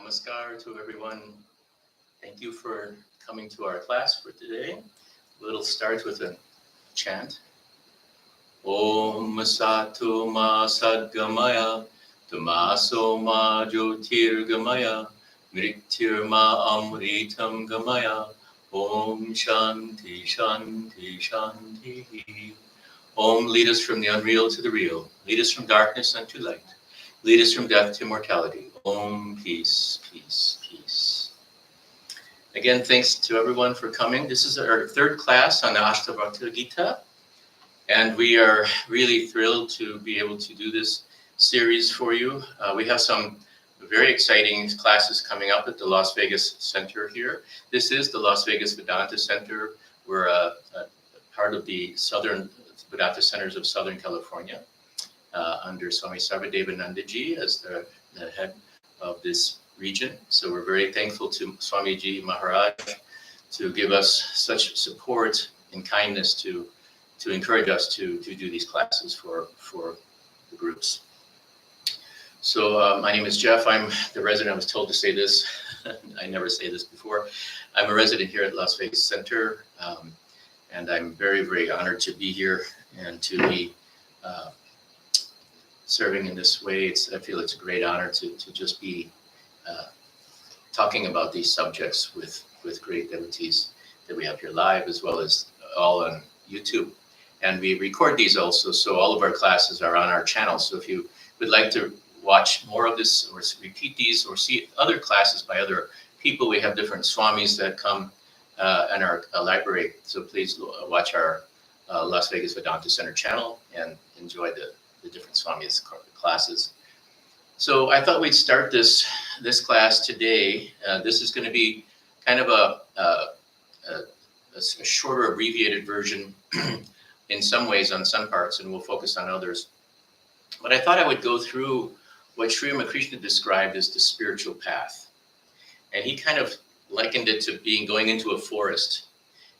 Namaskar to everyone. Thank you for coming to our class for today. We'll start with a chant. Om Sato Ma Sadgamaya Tamaso Ma Jyotirgamaya Mrityur Ma Amritam Gamaya Om Shanti Shanti Shanti. Om, lead us from the unreal to the real. Lead us from darkness unto light. Lead us from death to mortality. Om, peace, peace, peace. Again, thanks to everyone for coming. This is our third class on the Ashtavakra Gita. And we are really thrilled to be able to do this series for you. We have some very exciting classes coming up at the Las Vegas Center here. This is the Las Vegas Vedanta Center. We're a part of the Southern Vedanta Centers of Southern California. Under Swami Vivekananda as the head of this region. So we're very thankful to Swamiji Maharaj to give us such support and kindness to encourage us to do these classes for the groups. So my name is Jeff. I'm the resident. I was told to say this. I never say this before. I'm a resident here at Las Vegas Center. And I'm very, very honored to be here and to be serving in this way. I feel it's a great honor to just be talking about these subjects with great devotees that we have here live, as well as all on YouTube. And we record these also, so all of our classes are on our channel. So if you would like to watch more of this, or repeat these, or see other classes by other people, we have different swamis that come in our library. So please watch our Las Vegas Vedanta Center channel and enjoy the different swamis classes. So I thought we'd start this class today. This is going to be kind of a shorter, abbreviated version in some ways on some parts, and we'll focus on others. But I thought I would go through what Sri Ramakrishna described as the spiritual path. And he kind of likened it to going into a forest.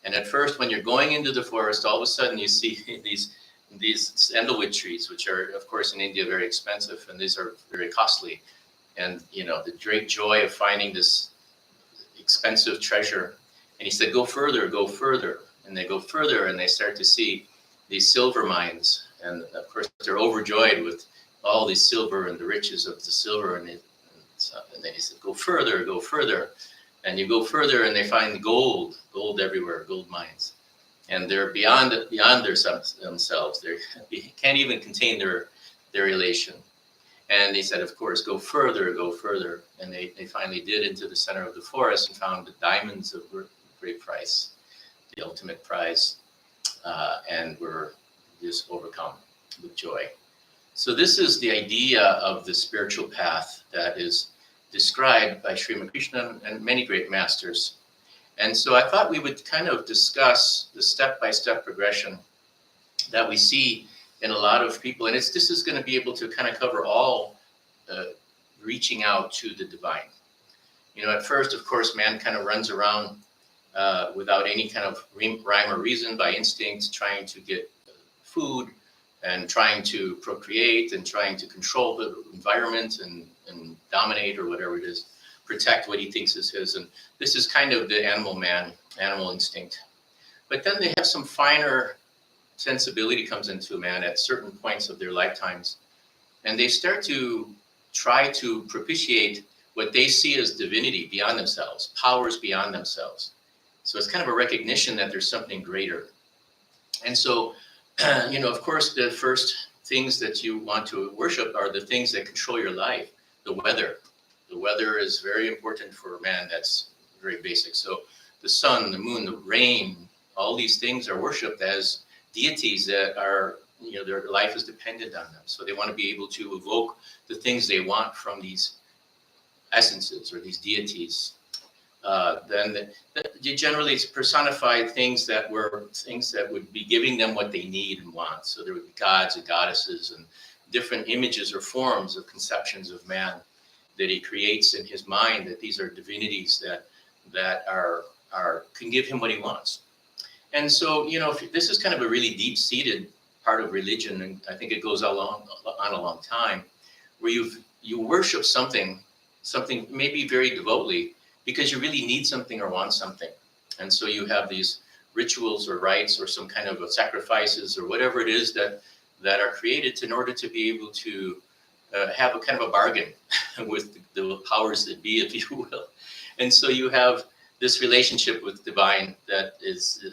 And at first, when you're going into the forest, all of a sudden you see these sandalwood trees, which are, of course, in India, very expensive, and these are very costly. And, the great joy of finding this expensive treasure. And he said, go further, go further. And they go further, and they start to see these silver mines. And, of course, they're overjoyed with all the silver and the riches of the silver. And they said, go further, go further. And you go further, and they find gold everywhere, gold mines. And they're beyond themselves. They can't even contain their elation. And they said, of course, go further, go further. And they finally did into the center of the forest and found the diamonds of great price, the ultimate prize, and were just overcome with joy. So this is the idea of the spiritual path that is described by Sri Ramakrishna and many great masters. And so I thought we would kind of discuss the step-by-step progression that we see in a lot of people. And this is going to be able to kind of cover all reaching out to the divine. At first, of course, man kind of runs around without any kind of rhyme or reason, by instinct, trying to get food and trying to procreate and trying to control the environment and dominate, or whatever it is, protect what he thinks is his. And this is kind of the animal instinct. But then they have some finer sensibility comes into man at certain points of their lifetimes. And they start to try to propitiate what they see as divinity beyond themselves, powers beyond themselves. So it's kind of a recognition that there's something greater. And so, of course, the first things that you want to worship are the things that control your life, the weather. The weather is very important for man. That's very basic. So the sun, the moon, the rain, all these things are worshipped as deities that are, their life is dependent on them. So they want to be able to evoke the things they want from these essences or these deities. Then generally it's personified things that would be giving them what they need and want. So there would be gods and goddesses and different images or forms of conceptions of man that he creates in his mind, that these are divinities that can give him what he wants. And so, this is kind of a really deep-seated part of religion, and I think it goes on a long time, where you worship something something maybe very devotedly because you really need something or want something. And so you have these rituals or rites or some kind of sacrifices or whatever it is that are created in order to be able to have a kind of a bargain with the powers that be, if you will. And so you have this relationship with divine that is,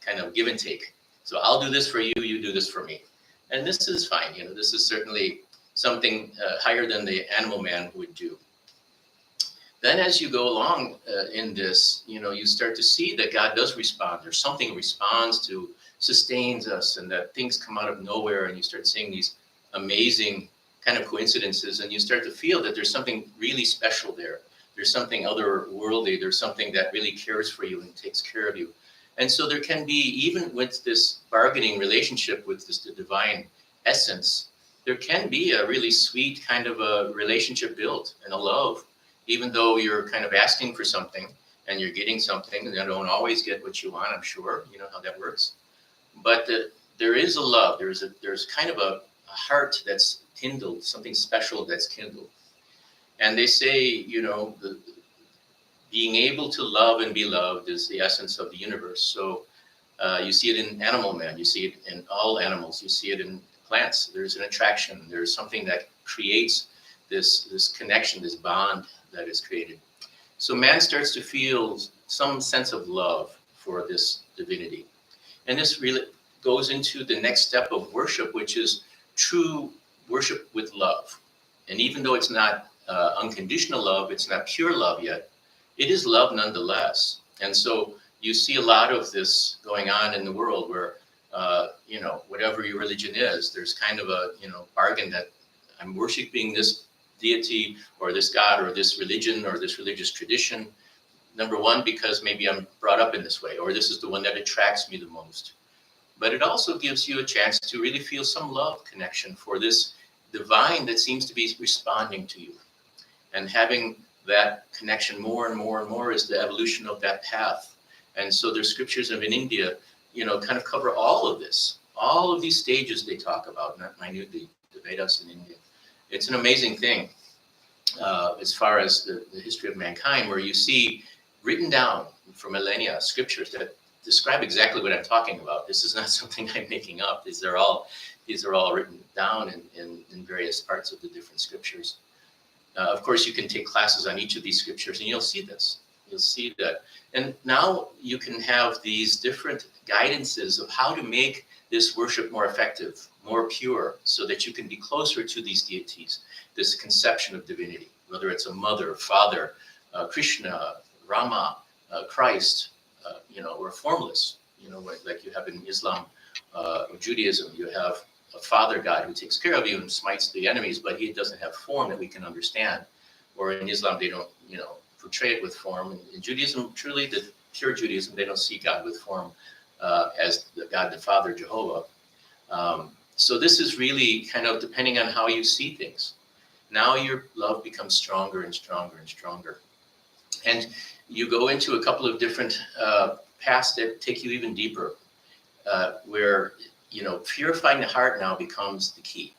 kind of give and take. So I'll do this for you, you do this for me. And this is fine. This is certainly something higher than the animal man would do. Then as you go along in this, you start to see that God does respond. There's something responds to, sustains us, and that things come out of nowhere, and you start seeing these amazing kind of coincidences, and you start to feel that there's something really special there. There's something otherworldly. There's something that really cares for you and takes care of you. And so there can be, even with this bargaining relationship with the divine essence, there can be a really sweet kind of a relationship built and a love, even though you're kind of asking for something and you're getting something, and you don't always get what you want, I'm sure, you know how that works. But there is a love, there's kind of a heart that's kindled, something special that's kindled. And they say, being able to love and be loved is the essence of the universe. So you see it in animal man, you see it in all animals, you see it in plants. There's an attraction, there's something that creates this connection, this bond that is created. So man starts to feel some sense of love for this divinity. And this really goes into the next step of worship, which is true worship with love. And even though it's not unconditional love, it's not pure love yet, it is love nonetheless. And so you see a lot of this going on in the world where, whatever your religion is, there's kind of a, bargain that I'm worshiping this deity or this God or this religion or this religious tradition. Number one, because maybe I'm brought up in this way, or this is the one that attracts me the most. But it also gives you a chance to really feel some love connection for this divine that seems to be responding to you. And having that connection more and more and more is the evolution of that path. And so there's scriptures in India, kind of cover all of this, all of these stages they talk about, not minutely, the Vedas in India. It's an amazing thing as far as the history of mankind, where you see written down for millennia scriptures that describe exactly what I'm talking about. This is not something I'm making up. These are all written down in various parts of the different scriptures. Of course, you can take classes on each of these scriptures and you'll see this. You'll see that. And now you can have these different guidances of how to make this worship more effective, more pure, so that you can be closer to these deities, this conception of divinity, whether it's a mother, father, Krishna, Rama, Christ, or formless, like you have in Islam or Judaism. You have a father God who takes care of you and smites the enemies, but he doesn't have form that we can understand. Or in Islam, they don't, portray it with form. In Judaism, truly, the pure Judaism, they don't see God with form as the God, the Father, Jehovah. So this is really kind of depending on how you see things. Now your love becomes stronger and stronger and stronger. And you go into a couple of different paths that take you even deeper, where, purifying the heart now becomes the key.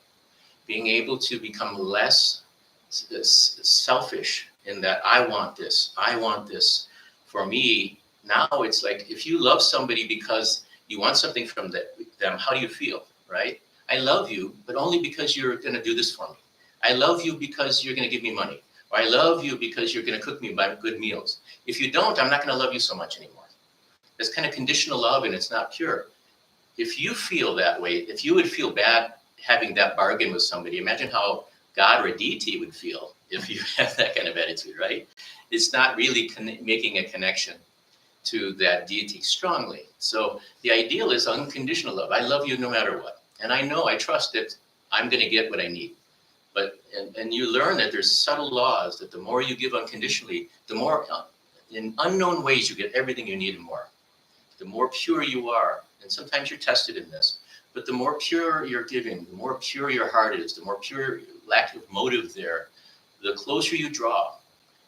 Being able to become less selfish in that I want this for me. Now it's like, if you love somebody because you want something from them, how do you feel, right? I love you, but only because you're going to do this for me. I love you because you're going to give me money. Or I love you because you're going to cook me good meals. If you don't, I'm not going to love you so much anymore. That's kind of conditional love, and it's not pure. If you feel that way, if you would feel bad having that bargain with somebody, imagine how God or a deity would feel if you have that kind of attitude, right? It's not really making a connection to that deity strongly. So the ideal is unconditional love. I love you no matter what. And I trust that I'm going to get what I need. But, and you learn that there's subtle laws that the more you give unconditionally, the more in unknown ways you get everything you need and more. The more pure you are, and sometimes you're tested in this, but the more pure you're giving, the more pure your heart is, the more pure lack of motive there, the closer you draw.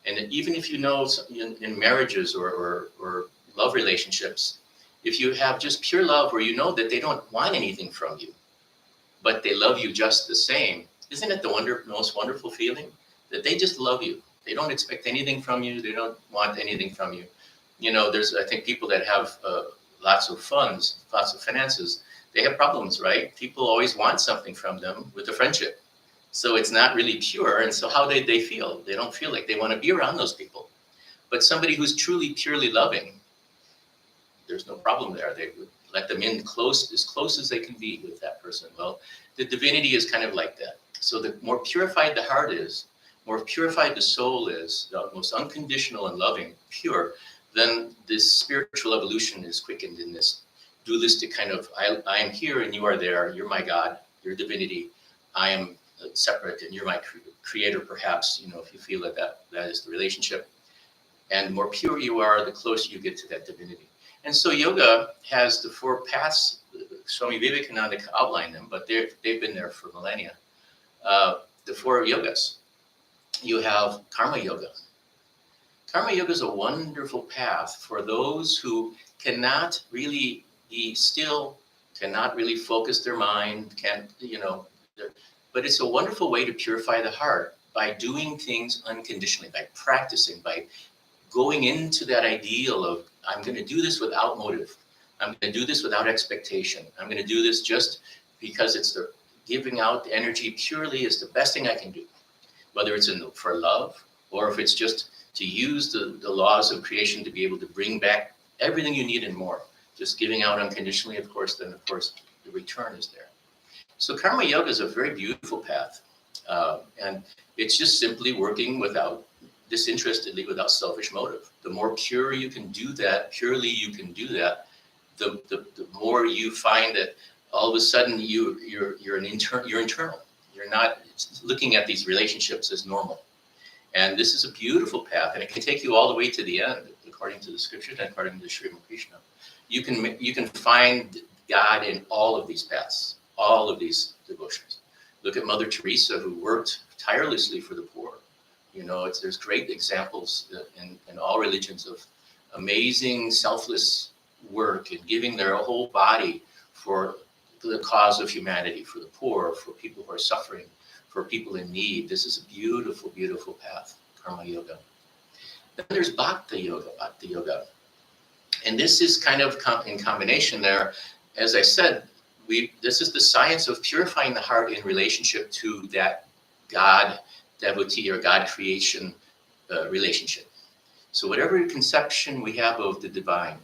And even if in marriages or love relationships, if you have just pure love where you know that they don't want anything from you, but they love you just the same, isn't it the most wonderful feeling that they just love you. They don't expect anything from you. They don't want anything from you. There's, I think, people that have lots of funds, lots of finances, they have problems, right? People always want something from them with a friendship. So it's not really pure. And so how did they feel? They don't feel like they want to be around those people. But somebody who's truly, purely loving, there's no problem there. They would let them in as close as they can be with that person. Well, the divinity is kind of like that. So the more purified the heart is, more purified the soul is, the most unconditional and loving, pure, then this spiritual evolution is quickened in this dualistic kind of, I am here and you are there. You're my God, you're divinity. I am separate and you're my creator, perhaps, if you feel that is the relationship. And the more pure you are, the closer you get to that divinity. And so yoga has the 4 paths. Swami Vivekananda outlined them, but they've been there for millennia. The 4 yogas. You have karma yoga. Karma yoga is a wonderful path for those who cannot really be still, cannot really focus their mind, but it's a wonderful way to purify the heart by doing things unconditionally, by practicing, by going into that ideal of, I'm going to do this without motive. I'm going to do this without expectation. I'm going to do this just because it's the giving out the energy purely is the best thing I can do. Whether it's for love, or if it's just to use the laws of creation to be able to bring back everything you need and more. Just giving out unconditionally, of course, then of course the return is there. So karma yoga is a very beautiful path. And it's just simply working disinterestedly, without selfish motive. The more pure you can do that, purely you can do that, the more you find that all of a sudden you're internal. You're not looking at these relationships as normal. And this is a beautiful path, and it can take you all the way to the end, according to the scriptures and according to Sri Krishna. You can find God in all of these paths, all of these devotions. Look at Mother Teresa, who worked tirelessly for the poor. There's great examples in all religions of amazing selfless work and giving their whole body for the cause of humanity, for the poor, for people who are suffering, for people in need. This is a beautiful, beautiful path, karma yoga. Then there's bhakti yoga. And this is kind of in combination there. As I said, this is the science of purifying the heart in relationship to that God devotee or God creation relationship. So whatever conception we have of the divine,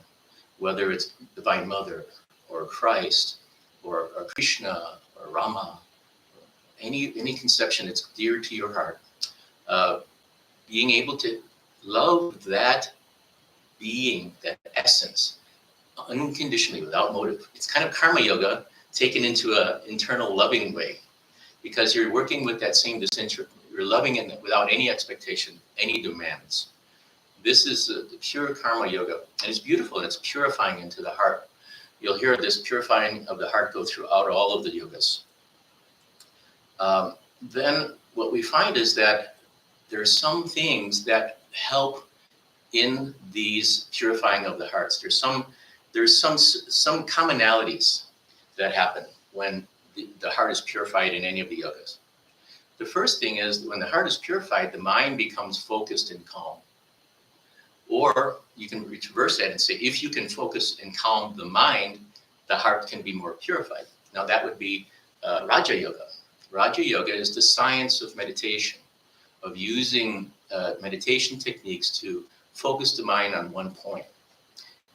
whether it's Divine Mother or Christ or Krishna or Rama, any conception that's dear to your heart, being able to love that being, that essence, unconditionally, without motive. It's kind of karma yoga taken into an internal loving way, because you're working with that same disinterest. You're loving it without any expectation, any demands. This is the pure karma yoga, and it's beautiful, and it's purifying into the heart. You'll hear this purifying of the heart go throughout all of the yogas. Then what we find is that there's some things that help in these purifying of the hearts. There's some commonalities that happen when the heart is purified in any of the yogas. The first thing is, when the heart is purified, the mind becomes focused and calm. Or you can reverse that and say, if you can focus and calm the mind, the heart can be more purified. Now that would be Raja Yoga. Raja Yoga is the science of meditation, of using meditation techniques to focus the mind on one point.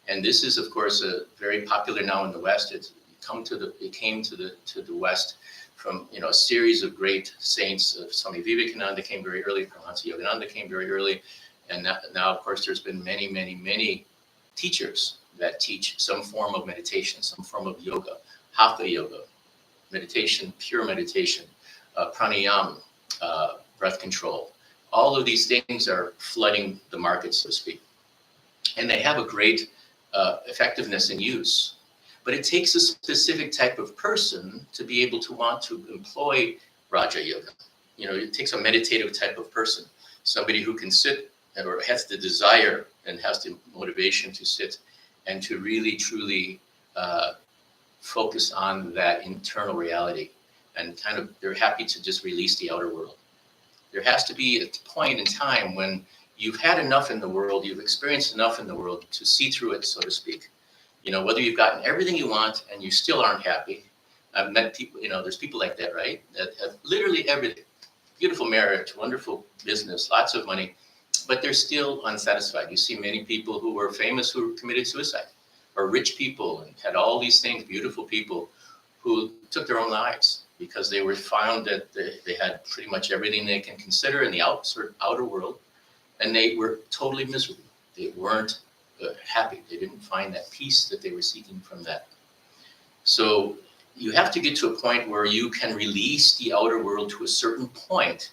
And this is, of course, very popular now in the West. It came to the West from a series of great saints. Swami Vivekananda came very early. Paramahansa Yogananda came very early. And now, of course, there's been many, many, many teachers that teach some form of meditation, some form of yoga, hatha yoga, meditation, pure meditation, pranayama, breath control. All of these things are flooding the market, so to speak. And they have a great effectiveness in use. But it takes a specific type of person to be able to want to employ Raja Yoga. It takes a meditative type of person, somebody who can sit or has the desire and has the motivation to sit and to really, truly focus on that internal reality. And they're happy to just release the outer world. There has to be a point in time when you've had enough in the world, you've experienced enough in the world to see through it, so to speak. Whether you've gotten everything you want and you still aren't happy. I've met people, there's people like that, right? That have literally everything. Beautiful marriage, wonderful business, lots of money, but they're still unsatisfied. You see many people who were famous who committed suicide, or rich people and had all these things, beautiful people who took their own lives because they were found that they had pretty much everything they can consider in the outer world, and they were totally miserable. They weren't happy. They didn't find that peace that they were seeking from that. So you have to get to a point where you can release the outer world to a certain point.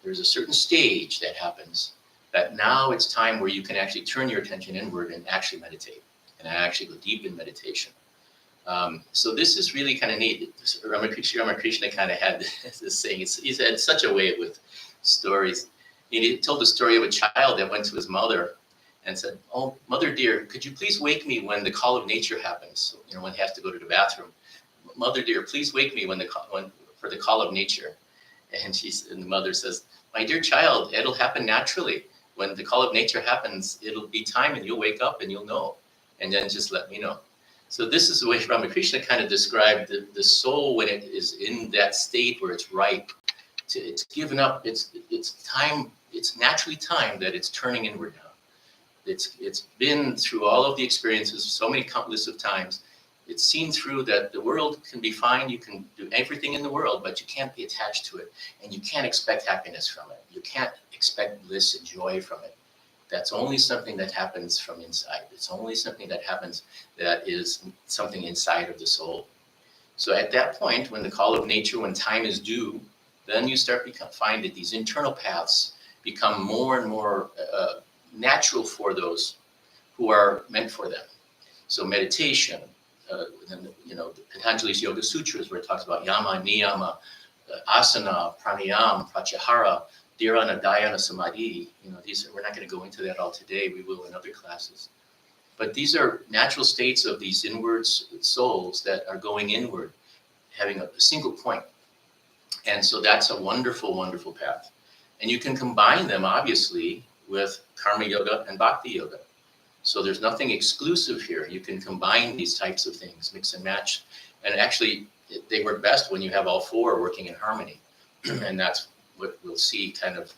There's a certain stage that happens that now it's time where you can actually turn your attention inward and actually meditate and actually go deep in meditation. So this is really kind of neat. Ramakrishna kind of had this saying. He's had such a way with stories. He told the story of a child that went to his mother and said, "Oh, mother dear, could you please wake me when the call of nature happens? When he has to go to the bathroom. Mother dear, please wake me for the call of nature." And the mother says, "My dear child, it'll happen naturally. When the call of nature happens, it'll be time and you'll wake up and you'll know. And then just let me know." So this is the way Ramakrishna kind of described the soul when it is in that state where it's ripe. It's given up. It's time. It's naturally time that it's turning inward now. It's been through all of the experiences so many countless of times. It's seen through that the world can be fine. You can do everything in the world, but you can't be attached to it. And you can't expect happiness from it. You can't expect bliss and joy from it. That's only something that happens from inside. It's only something that happens that is something inside of the soul. So at that point, when the call of nature, when time is due, then you start to find that these internal paths become more and more natural for those who are meant for them. So meditation, the Patanjali's Yoga Sutras, where it talks about yama, niyama, asana, pranayama, pratyahara, dhyana, dhyana, samadhi. We're not going to go into that all today. We will in other classes. But these are natural states of these inward souls that are going inward, having a single point. And so that's a wonderful, wonderful path. And you can combine them, obviously, with karma yoga and bhakti yoga. So there's nothing exclusive here. You can combine these types of things, mix and match. And actually, they work best when you have all four working in harmony. And that's what we'll see kind of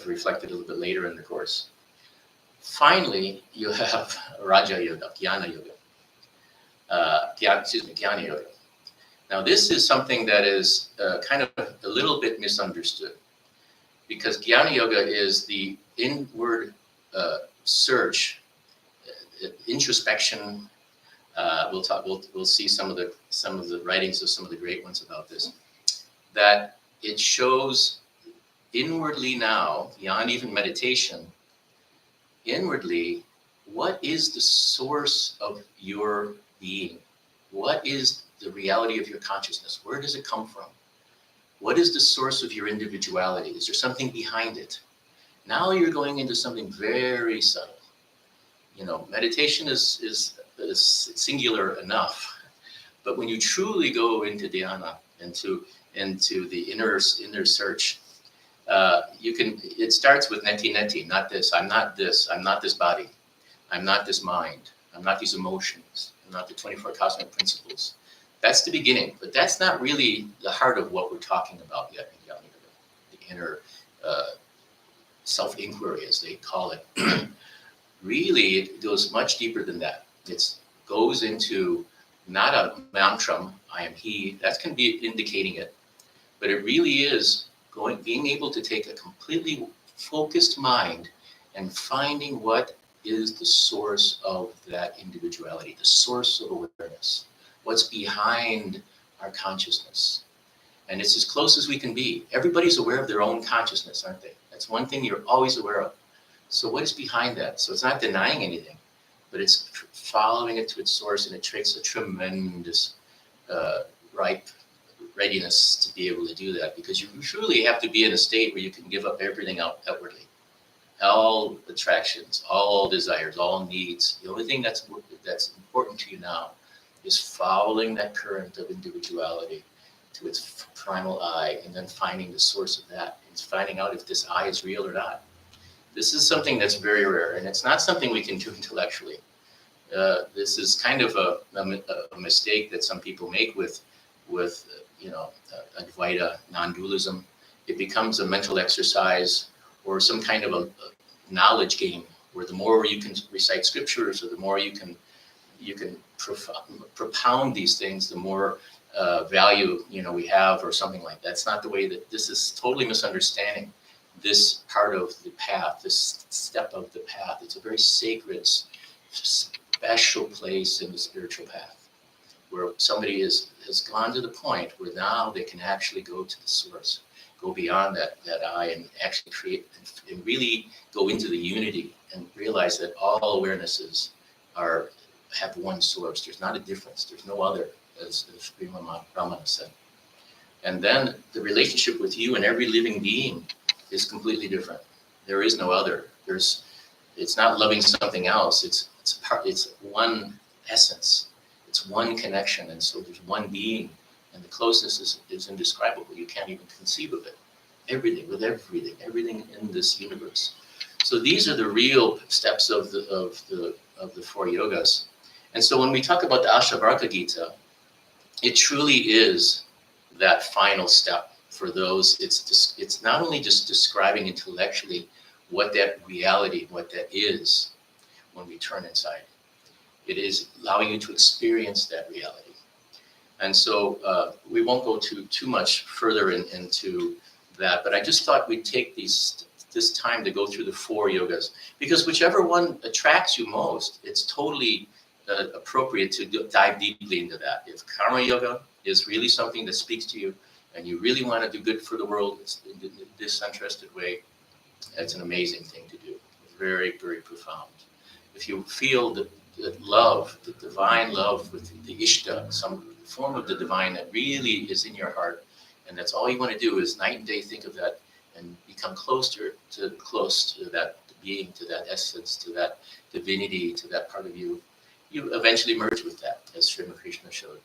reflected a little bit later in the course. Finally, you have Raja Yoga, Jnana Yoga. Jnana Yoga. Now, this is something that is kind of a little bit misunderstood, because Jnana Yoga is the inward search, introspection. We'll see some of the writings of some of the great ones about this. That it shows inwardly now, beyond even meditation, inwardly, what is the source of your being? What is the reality of your consciousness? Where does it come from? What is the source of your individuality? Is there something behind it? Now you're going into something very subtle. Meditation is singular enough, but when you truly go into dhyana, into the inner search, it starts with neti, not this. I'm not this. I'm not this body. I'm not this mind. I'm not these emotions. I'm not the 24 cosmic principles. That's the beginning, but that's not really the heart of what we're talking about yet in Jnana Yoga, the inner self-inquiry, as they call it. Really, it goes much deeper than that. It goes into not a mantra, I am he, that can be indicating it, but it really is being able to take a completely focused mind and finding what is the source of that individuality, the source of awareness, what's behind our consciousness. And it's as close as we can be. Everybody's aware of their own consciousness, aren't they? That's one thing you're always aware of. So what is behind that? So it's not denying anything, but it's following it to its source, and it takes a tremendous readiness to be able to do that, because you truly have to be in a state where you can give up everything outwardly. All attractions, all desires, all needs. The only thing that's important to you now is following that current of individuality to its primal I, and then finding the source of that, and finding out if this I is real or not. This is something that's very rare, and it's not something we can do intellectually. This is kind of a mistake that some people make with Advaita non-dualism. It becomes a mental exercise or some kind of a knowledge game, where the more you can recite scriptures, or the more you can propound these things, the more value we have, or something like that. That's not the way that. This is totally misunderstanding this part of the path, this step of the path. It's a very sacred, special place in the spiritual path, where somebody has gone to the point where now they can actually go to the source, go beyond that I, and actually create and really go into the unity and realize that all awarenesses have one source. There's not a difference. There's no other, as Srimad Ramana said. And then the relationship with you and every living being is completely different. There is no other. It's not loving something else. It's one essence. It's one connection. And so there's one being, and the closeness is indescribable. You can't even conceive of it. Everything in this universe. So these are the real steps of the four yogas. And so when we talk about the Ashtavakra Gita, it truly is that final step for those. It's not only just describing intellectually what that reality, what that is when we turn inside. It is allowing you to experience that reality. And so we won't go too much further into that, but I just thought we'd take this time to go through the four yogas, because whichever one attracts you most, it's totally appropriate to dive deeply into that. If karma yoga is really something that speaks to you, and you really want to do good for the world in a disinterested way, it's an amazing thing to do. Very, very profound. If you feel the love, the divine love with the Ishta, some form of the divine that really is in your heart, and that's all you want to do is night and day think of that and become close to that being, to that essence, to that divinity, to that part of you, you eventually merge with that, as Sri Krishna showed.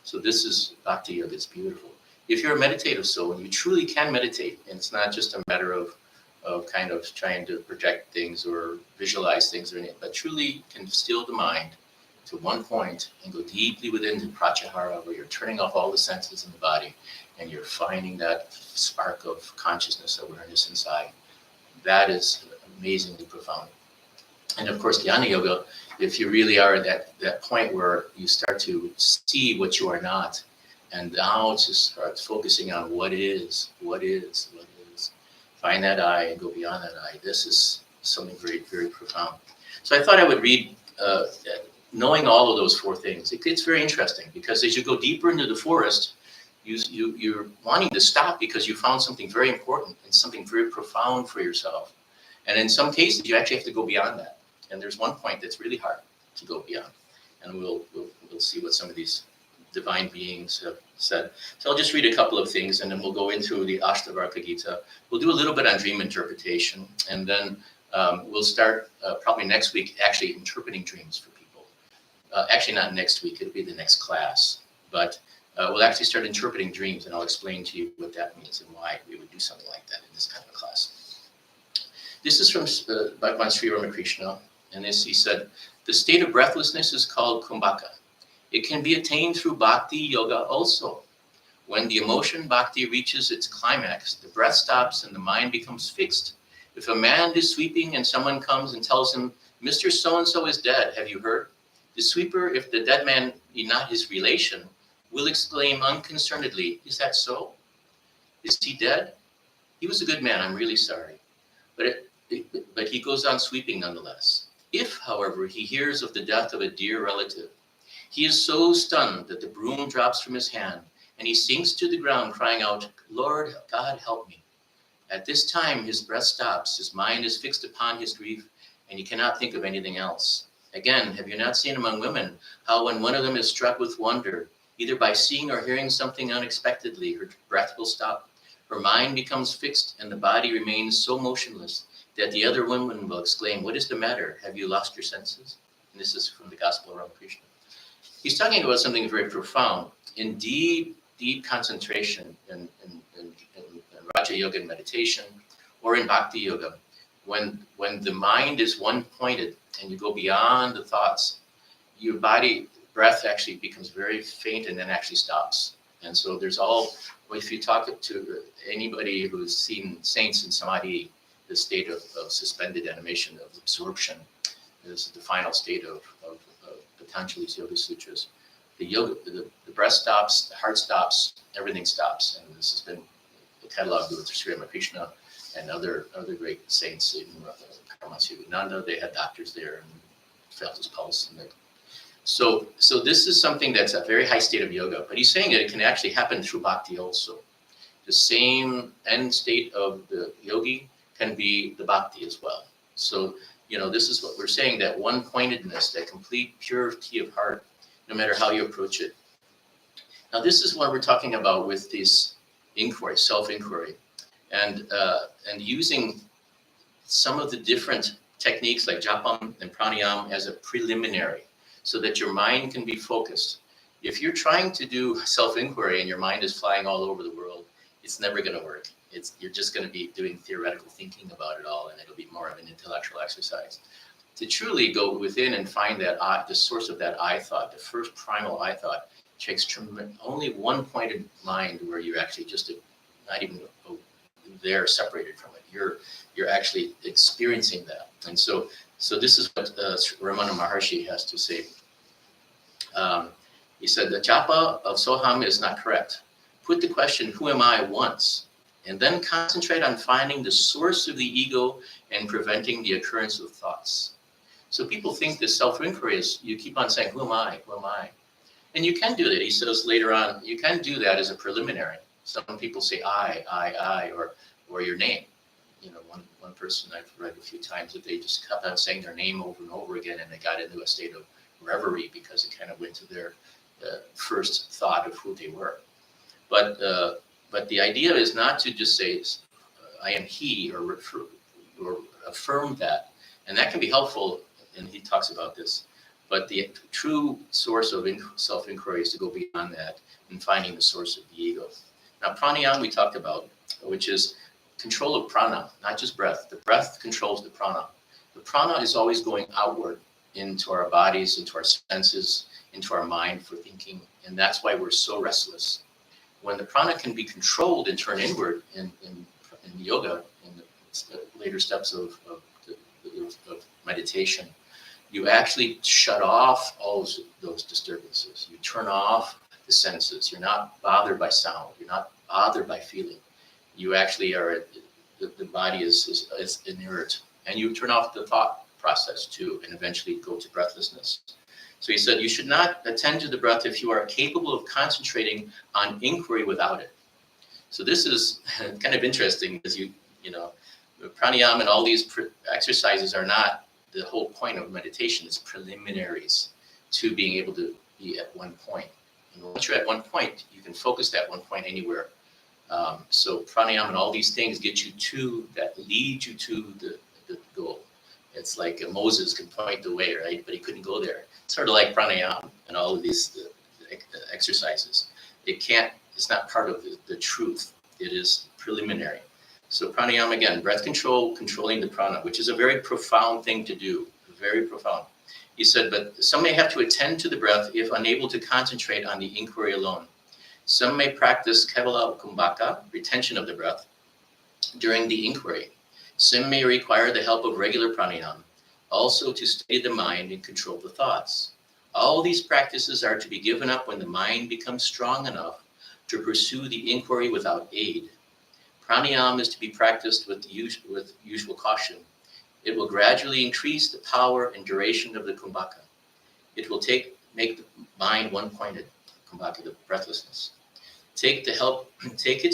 So this is Bhakti Yoga. It's beautiful. If you're a meditative soul and you truly can meditate, and it's not just a matter of kind of trying to project things or visualize things or anything, but truly can still the mind to one point and go deeply within the pratyahara, where you're turning off all the senses in the body and you're finding that spark of consciousness, awareness inside. That is amazingly profound. And of course, Jnana Yoga, if you really are at that point where you start to see what you are not, and now just start focusing on what is. Find that I and go beyond that I. This is something very, very profound. So I thought I would read, knowing all of those four things. It gets very interesting, because as you go deeper into the forest, you're wanting to stop because you found something very important and something very profound for yourself. And in some cases, you actually have to go beyond that. And there's one point that's really hard to go beyond. And we'll see what some of these divine beings have said. So I'll just read a couple of things, and then we'll go into the Ashtavakra Gita. We'll do a little bit on dream interpretation, and then we'll start probably next week actually interpreting dreams for people. Actually, not next week. It'll be the next class. But we'll actually start interpreting dreams, and I'll explain to you what that means and why we would do something like that in this kind of a class. This is from Bhagavan Sri Ramakrishna, and he said, the state of breathlessness is called kumbhaka. It can be attained through bhakti yoga also. When the emotion bhakti reaches its climax, the breath stops and the mind becomes fixed. If a man is sweeping and someone comes and tells him, Mr. So-and-so is dead, have you heard? The sweeper, if the dead man be not his relation, will exclaim unconcernedly, is that so? Is he dead? He was a good man, I'm really sorry. But he goes on sweeping nonetheless. If, however, he hears of the death of a dear relative, he is so stunned that the broom drops from his hand, and he sinks to the ground, crying out, Lord God, help me. At this time, his breath stops, his mind is fixed upon his grief, and he cannot think of anything else. Again, have you not seen among women how when one of them is struck with wonder, either by seeing or hearing something unexpectedly, her breath will stop, her mind becomes fixed, and the body remains so motionless that the other woman will exclaim, what is the matter? Have you lost your senses? And this is from the Gospel of Ramakrishna. He's talking about something very profound. Indeed, deep concentration in Raja Yoga and meditation, or in Bhakti Yoga, when the mind is one-pointed and you go beyond the thoughts, your body breath actually becomes very faint and then actually stops. And so if you talk to anybody who's seen saints in samadhi, the state of suspended animation, of absorption, this is the final state of Patanjali's Yoga Sutras. The breath stops, the heart stops, everything stops. And this has been cataloged with Sri Ramakrishna and other great saints, even Swami Vivekananda. They had doctors there and felt his pulse. So this is something that's a very high state of yoga. But he's saying that it can actually happen through bhakti also. The same end state of the yogi can be the bhakti as well. So, this is what we're saying, that one-pointedness, that complete purity of heart, no matter how you approach it. Now, this is what we're talking about with this inquiry, self-inquiry, and using some of the different techniques like japam and pranayam as a preliminary, so that your mind can be focused. If you're trying to do self-inquiry and your mind is flying all over the world, it's never going to work. You're just going to be doing theoretical thinking about it all, and it'll be more of an intellectual exercise. To truly go within and find that the source of that I thought, the first primal I thought, takes only one-pointed mind where you're actually just not even there, separated from it. You're actually experiencing that. And so this is what Ramana Maharshi has to say. He said, the japa of Soham is not correct. Put the question, who am I, once, and then concentrate on finding the source of the ego and preventing the occurrence of thoughts. So people think this self-inquiry is, you keep on saying, who am I, who am I? And you can do that. He says later on, you can do that as a preliminary. Some people say I, or your name. One person I've read a few times that they just kept on saying their name over and over again, and they got into a state of reverie because it kind of went to their first thought of who they were. But the idea is not to just say, I am he, or affirm that. And that can be helpful, and he talks about this. But the true source of self-inquiry is to go beyond that and finding the source of the ego. Now, pranayama we talked about, which is control of prana, not just breath. The breath controls the prana. The prana is always going outward into our bodies, into our senses, into our mind for thinking. And that's why we're so restless. When the prana can be controlled and turn inward in yoga, in the later steps of meditation, you actually shut off all those disturbances. You turn off the senses. You're not bothered by sound. You're not bothered by feeling. You actually are, the body is inert. And you turn off the thought process too, and eventually go to breathlessness. So he said, you should not attend to the breath if you are capable of concentrating on inquiry without it. So this is kind of interesting, because pranayama and all these exercises are not the whole point of meditation. It's preliminaries to being able to be at one point. And once you're at one point, you can focus that one point anywhere. So pranayama and all these things lead you to the goal. It's like Moses can point the way, right? But he couldn't go there. It's sort of like pranayama and all of these exercises. It's not part of the truth. It is preliminary. So pranayama, again, breath control, controlling the prana, which is a very profound thing to do, very profound. He said, but some may have to attend to the breath if unable to concentrate on the inquiry alone. Some may practice kevala kumbhaka, retention of the breath, during the inquiry. Some may require the help of regular pranayama, also to steady the mind and control the thoughts. All these practices are to be given up when the mind becomes strong enough to pursue the inquiry without aid. Pranayama is to be practiced with usual caution. It will gradually increase the power and duration of the kumbhaka. It will make the mind one-pointed, kumbhaka, the breathlessness. Take its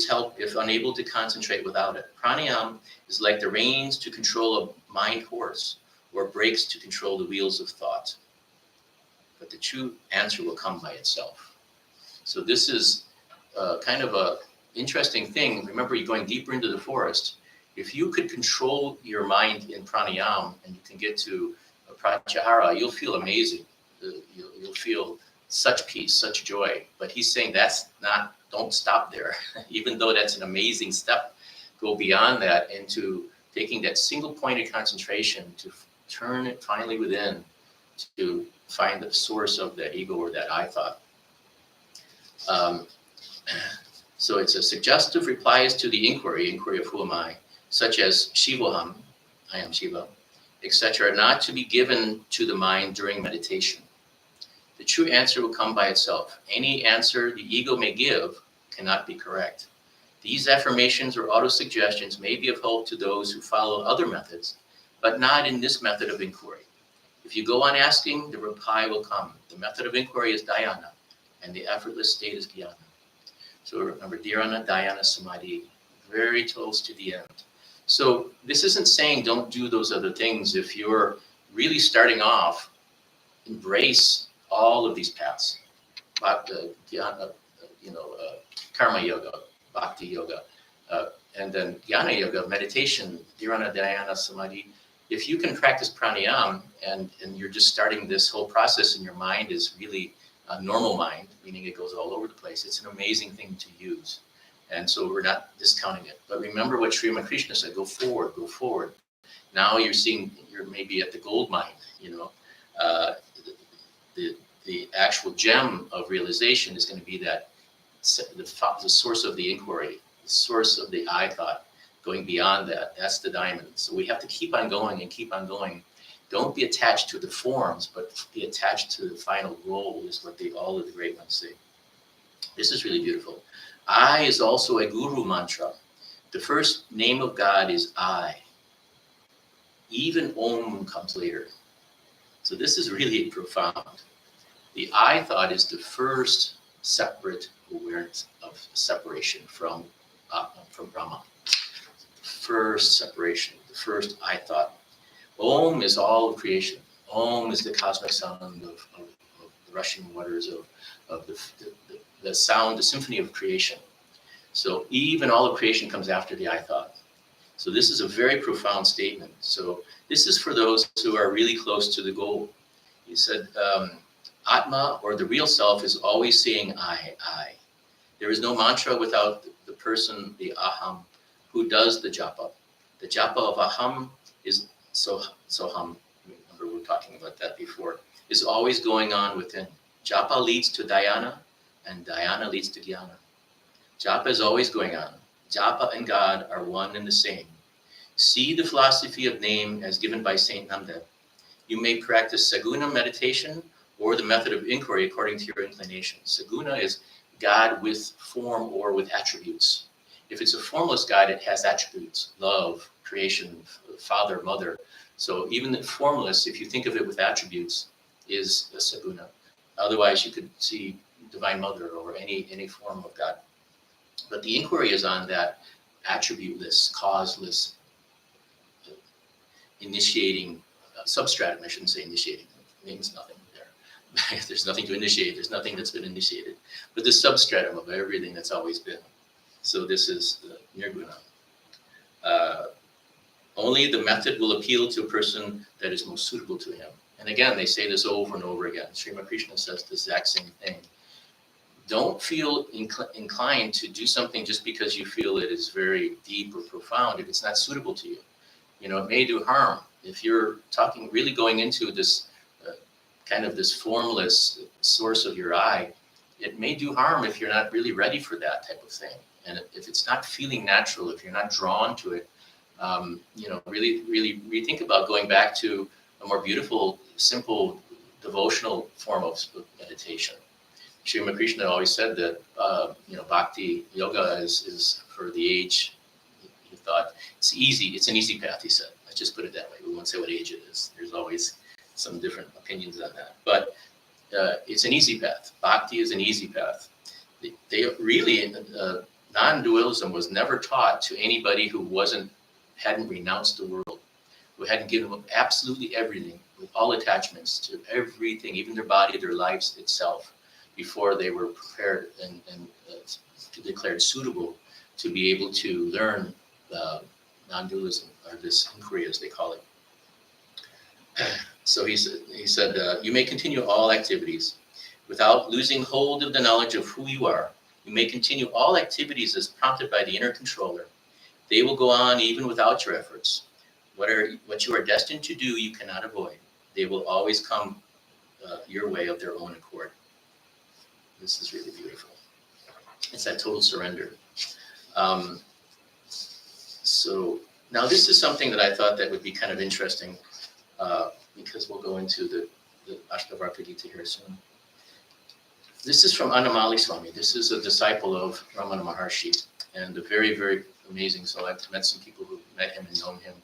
help if unable to concentrate without it. Pranayama is like the reins to control a mind horse, or brakes to control the wheels of thought. But the true answer will come by itself. So this is kind of a interesting thing. Remember, you're going deeper into the forest. If you could control your mind in pranayama and you can get to pratyahara, you'll feel amazing. You'll feel such peace, such joy. But he's saying that's not don't stop there. Even though that's an amazing step, go beyond that into taking that single point of concentration to turn it finally within to find the source of that ego or that I thought. So it's a suggestive replies to the inquiry of who am I, such as Shivoham, I am Shiva, etc., not to be given to the mind during meditation. The true answer will come by itself. Any answer the ego may give cannot be correct. These affirmations or autosuggestions may be of help to those who follow other methods, but not in this method of inquiry. If you go on asking, the reply will come. The method of inquiry is dhyana, and the effortless state is jnana. So remember, dhyana, dhyana, samadhi, very close to the end. So this isn't saying don't do those other things. If you're really starting off, embrace all of these paths. Dhyana, karma yoga, bhakti yoga, and then jnana yoga, meditation, dhyana, dhyana, samadhi. If you can practice pranayama and you're just starting this whole process and your mind is really a normal mind, meaning it goes all over the place, it's an amazing thing to use. And so we're not discounting it. But remember what Sri Ramakrishna said, go forward, go forward. Now you're maybe at the gold mine, the actual gem of realization is going to be that the source of the inquiry, the source of the I thought, going beyond that. That's the diamond. So we have to keep on going and keep on going. Don't be attached to the forms, but be attached to the final goal, is what all of the great ones say. This is really beautiful. I is also a guru mantra. The first name of God is I. Even Om comes later. So this is really profound. The I thought is the first separate awareness of separation from Brahma. First separation, the first I thought. Om is all of creation. Om is the cosmic sound of the rushing waters of the sound, the symphony of creation. So even all of creation comes after the I thought. So this is a very profound statement. So this is for those who are really close to the goal. He said, Atma, or the real self, is always saying I. There is no mantra without the person, the aham, who does the japa. The japa of aham is soham. Remember, we were talking about that before. Is always going on within. Japa leads to dhyana, and dhyana leads to jnana. Japa is always going on. Japa and God are one and the same. See the philosophy of name as given by Saint Namdev. You may practice saguna meditation or the method of inquiry according to your inclination. Saguna is God with form or with attributes. If it's a formless God, it has attributes: love, creation, father, mother. So even the formless, if you think of it with attributes, is a saguna. Otherwise, you could see Divine Mother or any form of God. But the inquiry is on that attributeless, causeless, initiating substratum. I shouldn't say initiating. It means nothing there. There's nothing to initiate. There's nothing that's been initiated. But the substratum of everything that's always been. So this is nirguna. Only the method will appeal to a person that is most suitable to him. And again, they say this over and over again. Sri Ramakrishna says the exact same thing. Don't feel inclined to do something just because you feel it is very deep or profound if it's not suitable to you. It may do harm. If you're really going into this kind of this formless source of your I, it may do harm if you're not really ready for that type of thing. And if it's not feeling natural, if you're not drawn to it, really rethink about going back to a more beautiful, simple, devotional form of meditation. Sri Ramakrishna always said that, bhakti yoga is for the age. He thought it's easy. It's an easy path, he said. Let's just put it that way. We won't say what age it is. There's always some different opinions on that. But it's an easy path. Bhakti is an easy path. They really, non-dualism was never taught to anybody who hadn't renounced the world, who hadn't given up absolutely everything, with all attachments to everything, even their body, their lives itself, before they were prepared and declared suitable to be able to learn non-dualism, or this inquiry as they call it. So he said, you may continue all activities without losing hold of the knowledge of who you are. You may continue all activities as prompted by the inner controller. They will go on even without your efforts. What you are destined to do, you cannot avoid. They will always come your way of their own accord. This is really beautiful. It's that total surrender. So now this is something that I thought that would be kind of interesting, because we'll go into the Ashtavakra Gita here soon. This is from Annamali Swami. This is a disciple of Ramana Maharshi, and a very, very amazing. So I've met some people who met him and known him.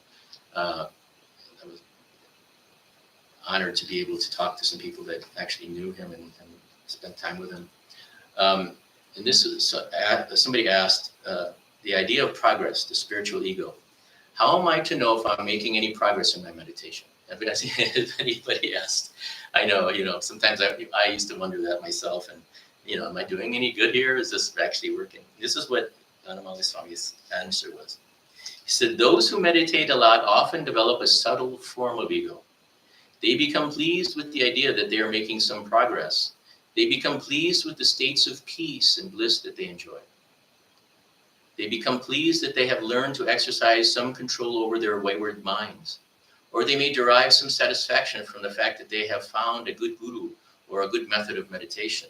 I was honored to be able to talk to some people that actually knew him and spent time with him. And this is, somebody asked, the idea of progress, the spiritual ego. How am I to know if I'm making any progress in my meditation? If anybody asked, I know, sometimes I used to wonder that myself, and, am I doing any good here? Is this actually working? This is what Annamali Swami's answer was. He said, those who meditate a lot often develop a subtle form of ego. They become pleased with the idea that they are making some progress. They become pleased with the states of peace and bliss that they enjoy. They become pleased that they have learned to exercise some control over their wayward minds. Or they may derive some satisfaction from the fact that they have found a good guru or a good method of meditation.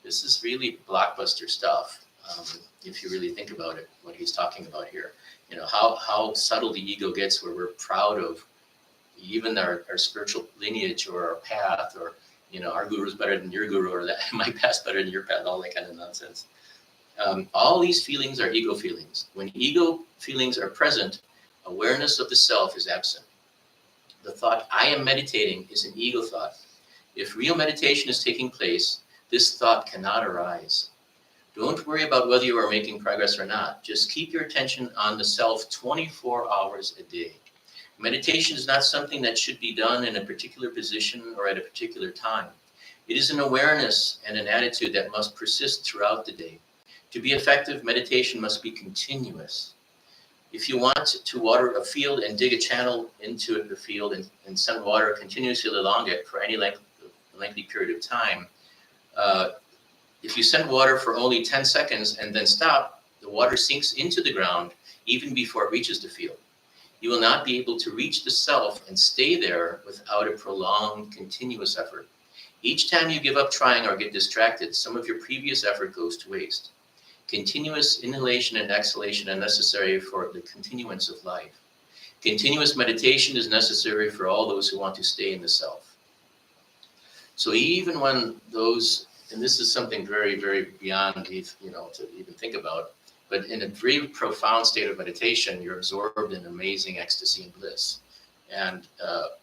This is really blockbuster stuff, if you really think about it, what he's talking about here. How subtle the ego gets, where we're proud of even our spiritual lineage or our path, or, our guru is better than your guru, or that my path's better than your path, all that kind of nonsense. All these feelings are ego feelings. When ego feelings are present, awareness of the self is absent. The thought, I am meditating, is an ego thought. If real meditation is taking place, this thought cannot arise. Don't worry about whether you are making progress or not. Just keep your attention on the self 24 hours a day. Meditation is not something that should be done in a particular position or at a particular time. It is an awareness and an attitude that must persist throughout the day. To be effective, meditation must be continuous. If you want to water a field and dig a channel into the field and send water continuously along it for any lengthy period of time, if you send water for only 10 seconds and then stop, the water sinks into the ground even before it reaches the field. You will not be able to reach the self and stay there without a prolonged, continuous effort. Each time you give up trying or get distracted, some of your previous effort goes to waste. Continuous inhalation and exhalation are necessary for the continuance of life. Continuous meditation is necessary for all those who want to stay in the self. So even when those, and this is something very, very beyond, to even think about, but in a very profound state of meditation, you're absorbed in amazing ecstasy and bliss. And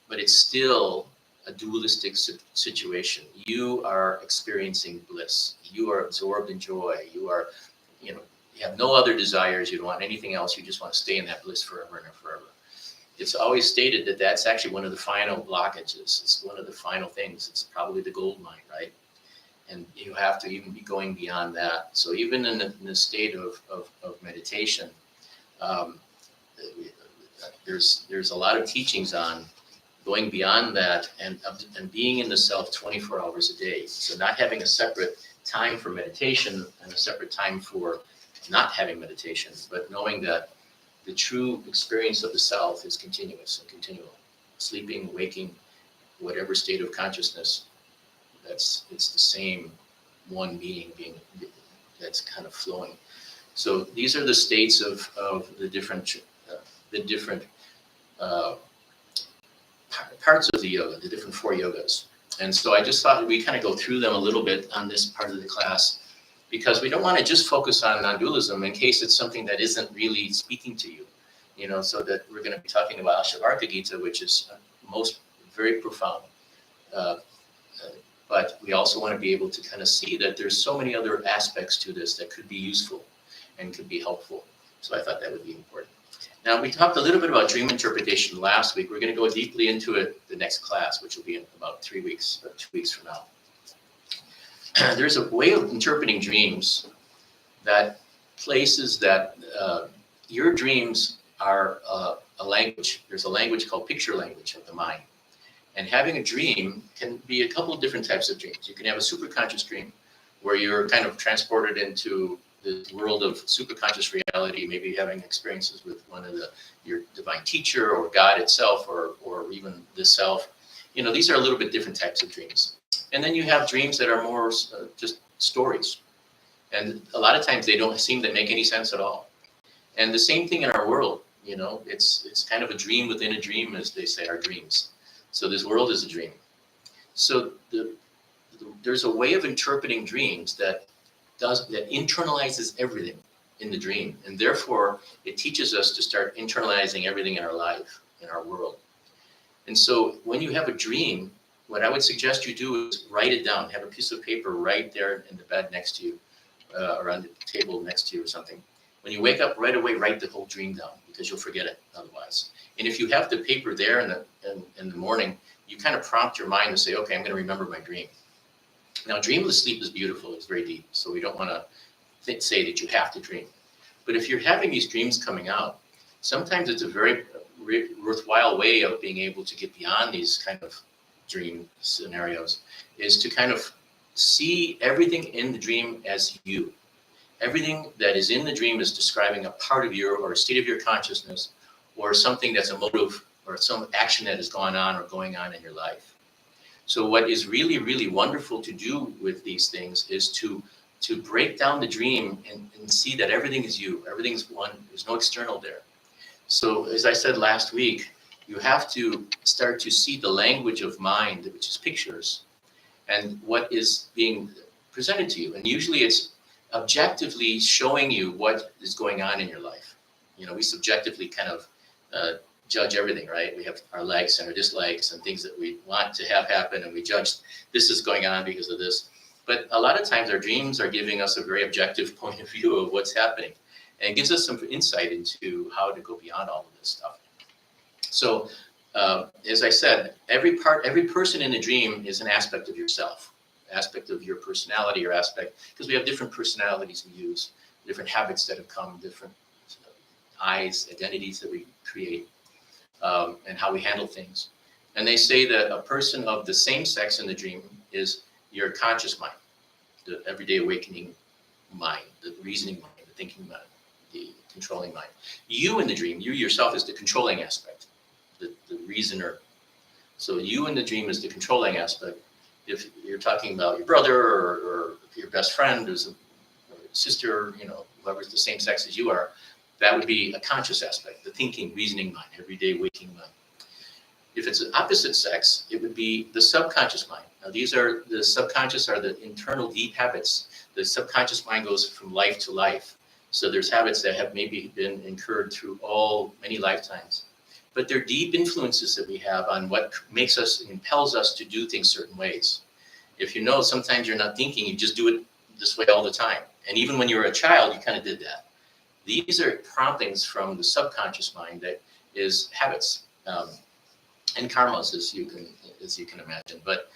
but it's still a dualistic situation. You are experiencing bliss. You are absorbed in joy. You are, you have no other desires. You don't want anything else. You just want to stay in that bliss forever and forever. It's always stated that that's actually one of the final blockages. It's one of the final things. It's probably the gold mine, right? And you have to even be going beyond that. So even in the state of meditation, there's a lot of teachings on going beyond that and being in the self 24 hours a day. So not having a separate time for meditation and a separate time for not having meditation, but knowing that the true experience of the self is continuous and continual. Sleeping, waking, whatever state of consciousness, it's the same one being that's kind of flowing. So these are the states of the different parts of the yoga, the different 4 yogas. And so I just thought we kind of go through them a little bit on this part of the class, because we don't want to just focus on non-dualism in case it's something that isn't really speaking to you, so that we're going to be talking about Ashtavakra Gita, which is very profound. But we also want to be able to kind of see that there's so many other aspects to this that could be useful and could be helpful. So I thought that would be important. Now, we talked a little bit about dream interpretation last week. We're going to go deeply into it the next class, which will be in about 3 weeks, or 2 weeks from now. There's a way of interpreting dreams that places that your dreams are a language. There's a language called picture language of the mind. And having a dream can be a couple of different types of dreams. You can have a superconscious dream, where you're kind of transported into the world of superconscious reality, maybe having experiences with one of your divine teacher or God itself, or even the self. These are a little bit different types of dreams. And then you have dreams that are more just stories. And a lot of times they don't seem to make any sense at all. And the same thing in our world, it's kind of a dream within a dream, as they say, our dreams. So this world is a dream. So there's a way of interpreting dreams that internalizes everything in the dream. And therefore, it teaches us to start internalizing everything in our life, in our world. And so when you have a dream, what I would suggest you do is write it down. Have a piece of paper right there in the bed next to you, or on the table next to you or something. When you wake up right away, write the whole dream down, because you'll forget it otherwise. And if you have the paper there in the morning, you kind of prompt your mind to say, okay, I'm going to remember my dream. Now, dreamless sleep is beautiful. It's very deep. So we don't want to say that you have to dream. But if you're having these dreams coming out, sometimes it's a very worthwhile way of being able to get beyond these kind of dream scenarios, is to kind of see everything in the dream as you. Everything that is in the dream is describing a part of your, or a state of your consciousness, or something that's a motive, or some action that has gone on or going on in your life. So what is really, really wonderful to do with these things is to break down the dream and see that everything is you. Everything's one. There's no external there. So as I said last week, you have to start to see the language of mind, which is pictures, and what is being presented to you. And usually it's objectively showing you what is going on in your life. We subjectively kind of judge everything, right? We have our likes and our dislikes and things that we want to have happen, and we judge this is going on because of this. But a lot of times our dreams are giving us a very objective point of view of what's happening, and it gives us some insight into how to go beyond all of this stuff. So as I said, every person in the dream is an aspect of yourself, aspect of your personality, or aspect, because we have different personalities we use, different habits that have come, different identities that we create, and how we handle things. And they say that a person of the same sex in the dream is your conscious mind, the everyday awakening mind, the reasoning mind, the thinking mind, the controlling mind. You in the dream, you yourself is the controlling aspect, the reasoner. So you in the dream is the controlling aspect. If you're talking about your brother or your best friend who's a sister, whoever's the same sex as you are, that would be a conscious aspect, the thinking, reasoning mind, everyday waking mind. If it's an opposite sex, it would be the subconscious mind. Now, the subconscious are the internal deep habits. The subconscious mind goes from life to life. So there's habits that have maybe been incurred through many lifetimes. But they're deep influences that we have on what makes us, impels us to do things certain ways. If sometimes you're not thinking, you just do it this way all the time. And even when you were a child, you kind of did that. These are promptings from the subconscious mind that is habits and karmas, as you can imagine. But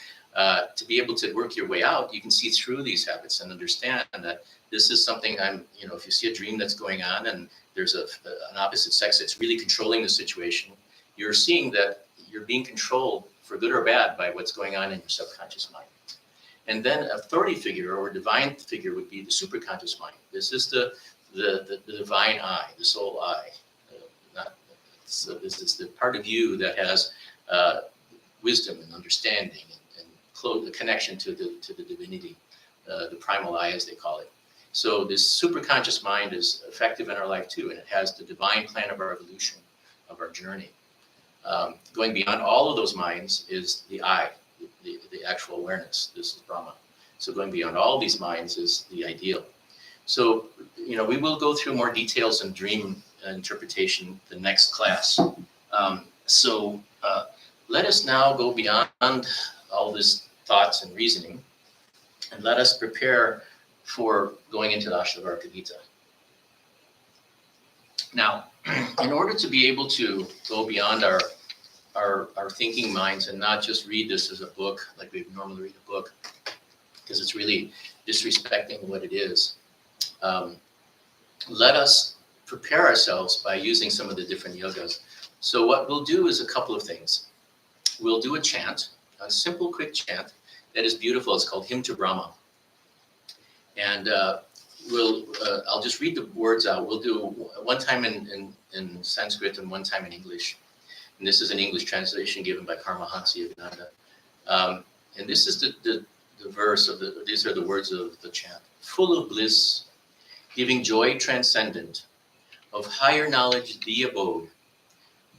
to be able to work your way out, you can see through these habits and understand that this is something if you see a dream that's going on and there's an opposite sex that's really controlling the situation, you're seeing that you're being controlled for good or bad by what's going on in your subconscious mind. And then authority figure or divine figure would be the superconscious mind. This is the divine I, the soul I. So this is the part of you that has wisdom and understanding and the connection to the divinity, the primal I, as they call it. So this superconscious mind is effective in our life too, and it has the divine plan of our evolution, of our journey. Going beyond all of those minds is the I, the actual awareness. This is Brahma. So going beyond all these minds is the ideal. So, we will go through more details in dream interpretation the next class. So let us now go beyond all this thoughts and reasoning, and let us prepare for going into the Ashtavakra Gita. Now, in order to be able to go beyond our thinking minds and not just read this as a book, like we normally read a book, because it's really disrespecting what it is, let us prepare ourselves by using some of the different yogas. So what we'll do is a couple of things. We'll do a chant, a simple, quick chant that is beautiful. It's called Hymn to Brahma. And I'll just read the words out. We'll do one time in Sanskrit and one time in English. And this is an English translation given by Paramahansa Yogananda. And this is the verse of these are the words of the chant. Full of bliss, giving joy transcendent, of higher knowledge the abode,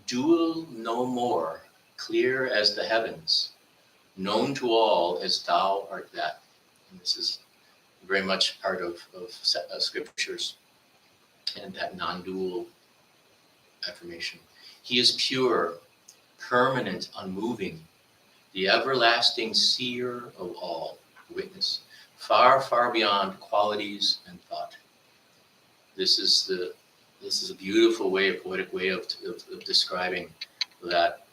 dual no more, clear as the heavens, known to all as thou art that. And this is very much part of scriptures and that non-dual affirmation. He is pure, permanent, unmoving, the everlasting seer of all, witness, far, far beyond qualities and thought. This is a beautiful way, a poetic way of describing that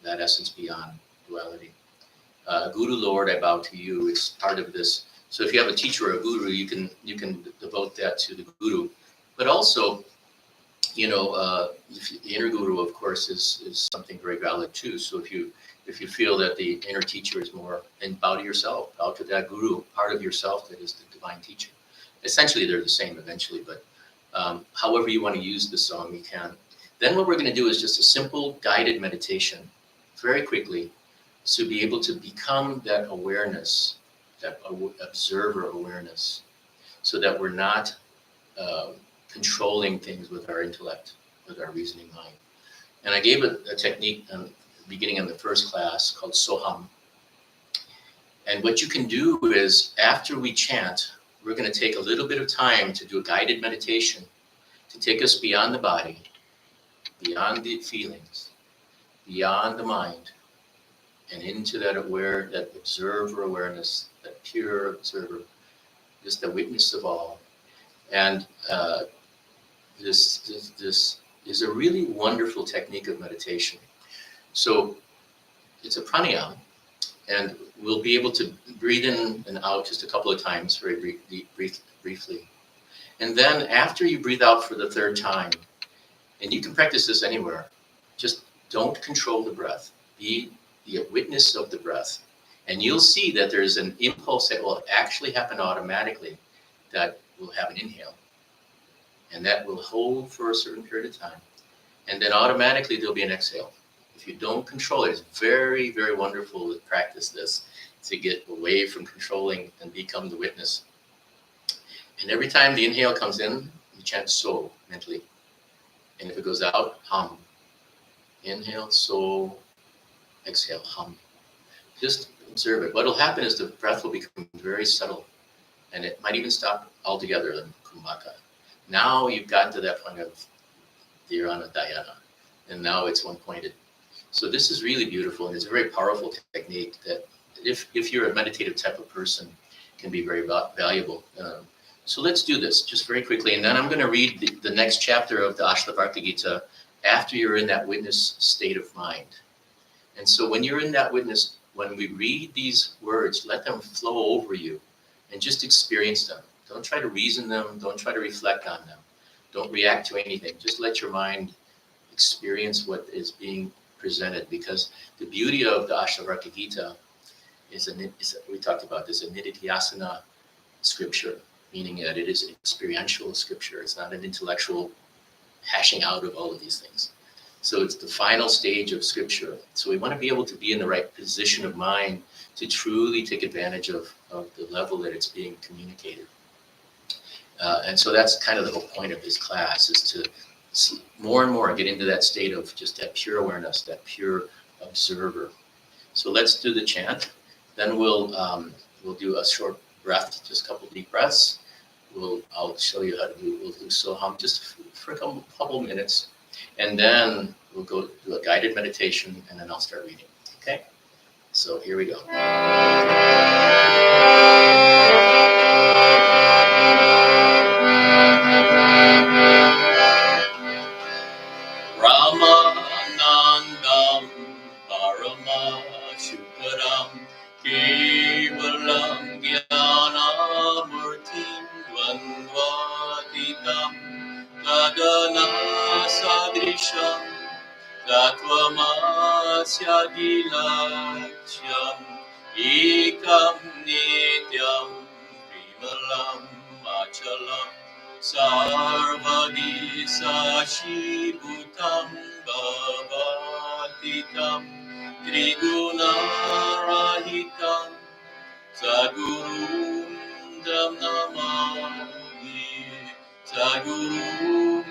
essence beyond duality. Guru Lord, I bow to you. It's part of this. So if you have a teacher or a guru, you can devote that to the guru. But also, the inner guru, of course, is something very valid too. So if you feel that the inner teacher is more, then bow to yourself, bow to that guru, part of yourself that is the divine teacher. Essentially, they're the same eventually, but however you want to use the song, you can. Then what we're going to do is just a simple guided meditation, very quickly, to be able to become that awareness, that observer awareness, so that we're not controlling things with our intellect, with our reasoning mind. And I gave a technique beginning in the first class called Soham. And what you can do is, after we chant, we're going to take a little bit of time to do a guided meditation to take us beyond the body, beyond the feelings, beyond the mind, and into that observer awareness, that pure observer, just the witness of all. And this is a really wonderful technique of meditation. So it's a pranayama, and we'll be able to breathe in and out just a couple of times, very briefly. And then after you breathe out for the third time, and you can practice this anywhere, just don't control the breath. Be the witness of the breath. And you'll see that there's an impulse that will actually happen automatically that will have an inhale. And that will hold for a certain period of time. And then automatically there'll be an exhale. If you don't control it, it's very, very wonderful to practice this, to get away from controlling and become the witness. And every time the inhale comes in, you chant so mentally. And if it goes out, hum. Inhale, so, exhale, hum. Just observe it. What will happen is the breath will become very subtle, and it might even stop altogether in Kumbhaka. Now you've gotten to that point of Dhyana Dhyana, and now it's one-pointed. So this is really beautiful, and it's a very powerful technique that, if you're a meditative type of person, can be very valuable. So let's do this just very quickly, and then I'm going to read the next chapter of the Ashtavakra Gita after you're in that witness state of mind. And so when you're in that witness, when we read these words, let them flow over you and just experience them. Don't try to reason them. Don't try to reflect on them. Don't react to anything. Just let your mind experience what is being presented, because the beauty of the Ashtavakra Gita is we talked about this, a nididhyasana scripture, meaning that it is an experiential scripture. It's not an intellectual hashing out of all of these things. So it's the final stage of scripture. So we want to be able to be in the right position of mind to truly take advantage of the level that it's being communicated. And so that's kind of the whole point of this class, is to more and more get into that state of just that pure awareness, that pure observer. So let's do the chant. Then we'll do a short breath, just a couple deep breaths. I'll show you how to do. We'll do Soham just for a couple minutes, and then we'll go do a guided meditation, and then I'll start reading. Okay? So here we go. Ramanandam Paramashukram Kevalam Jnanamurtim Dvandvatitam Tadana Sadrisham Tatvamasya Dilachyam Ekam Nityam achalam sarvadi sashibhutam bhavatitam triguణarahitam sadgurum namami sadgurum